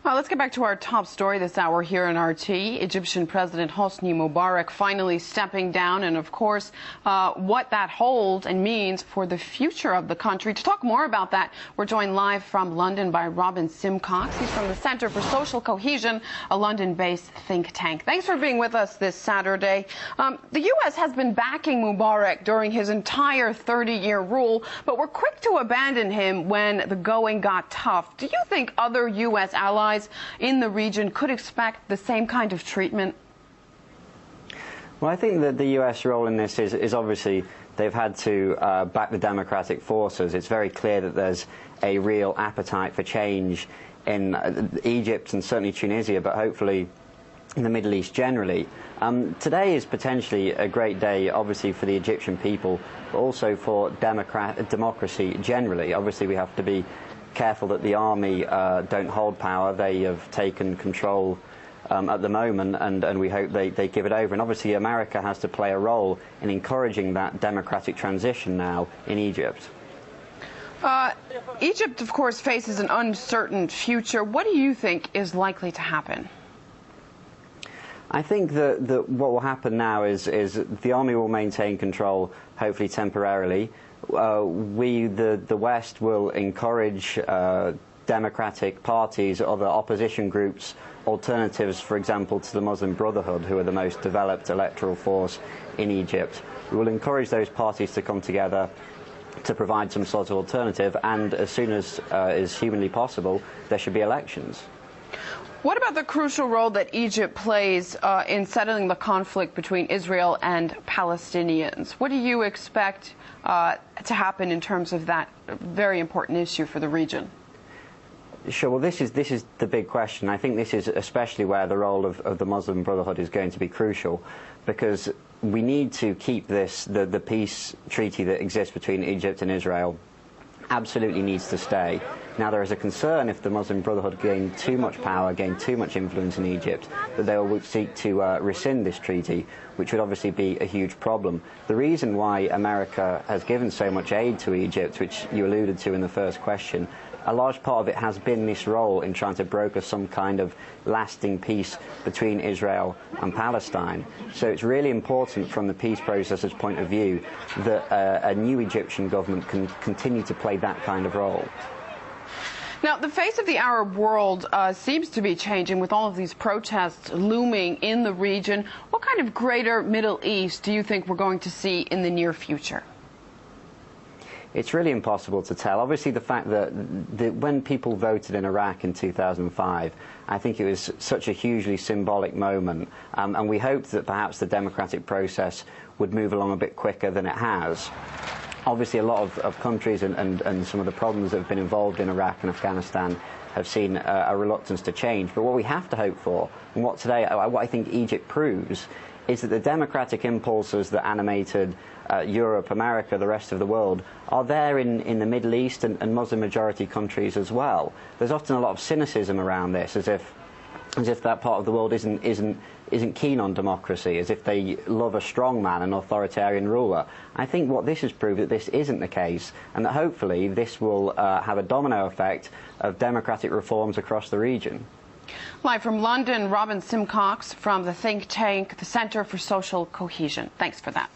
Well, let's get back to our top story this hour here in RT. Egyptian President Hosni Mubarak finally stepping down, and of course, what that holds and means for the future of the country. To talk more about that, we're joined live from London by Simcox. He's from the Center for Social Cohesion, a London-based think tank. Thanks for being with us this Saturday. The U.S. has been backing Mubarak during his entire 30-year rule, but we're quick to abandon him when the going got tough. Do you think other U.S. allies in the region could expect the same kind of treatment? Well, I think that the U.S. role in this is obviously they've had to back the democratic forces. It's very clear that there's a real appetite for change in Egypt and certainly Tunisia, but hopefully in the Middle East generally. Today is potentially a great day, obviously, for the Egyptian people, but also for democracy generally. Obviously, we have to be careful that the army don't hold power. They have taken control at the moment, and we hope they give it over. And obviously America has to play a role in encouraging that democratic transition now in Egypt. Egypt, of course, faces an uncertain future. What do you think is likely to happen? I think that what will happen now is the army will maintain control, hopefully temporarily. The West will encourage democratic parties, other opposition groups, alternatives, for example, to the Muslim Brotherhood, who are the most developed electoral force in Egypt. We will encourage those parties to come together to provide some sort of alternative, and as soon as is humanly possible, there should be elections. What about the crucial role that Egypt plays in settling the conflict between Israel and Palestinians? What do you expect to happen in terms of that very important issue for the region? Sure. Well, this is the big question. I think this is especially where the role of the Muslim Brotherhood is going to be crucial, because we need to keep the peace treaty that exists between Egypt and Israel absolutely needs to stay. Now, there is a concern if the Muslim Brotherhood gain too much power, gain too much influence in Egypt, that they will seek to rescind this treaty, which would obviously be a huge problem. The reason why America has given so much aid to Egypt, which you alluded to in the first question, a large part of it has been this role in trying to broker some kind of lasting peace between Israel and Palestine. So it's really important from the peace process's point of view that a new Egyptian government can continue to play that kind of role. Now, the face of the Arab world seems to be changing with all of these protests looming in the region. What kind of greater Middle East do you think we're going to see in the near future? It's really impossible to tell. Obviously, the fact that when people voted in Iraq in 2005, I think it was such a hugely symbolic moment, and we hoped that perhaps the democratic process would move along a bit quicker than it has. Obviously, a lot of countries and some of the problems that have been involved in Iraq and Afghanistan have seen a reluctance to change. But what we have to hope for, and what I think Egypt proves, is that the democratic impulses that animated Europe, America, the rest of the world, are there in the Middle East and Muslim-majority countries as well. There's often a lot of cynicism around this, as if that part of the world isn't keen on democracy, as if they love a strong man, an authoritarian ruler. I think what this has proved that this isn't the case, and that hopefully this will have a domino effect of democratic reforms across the region. Live from London, Simcox from the think tank, the Center for Social Cohesion. Thanks for that.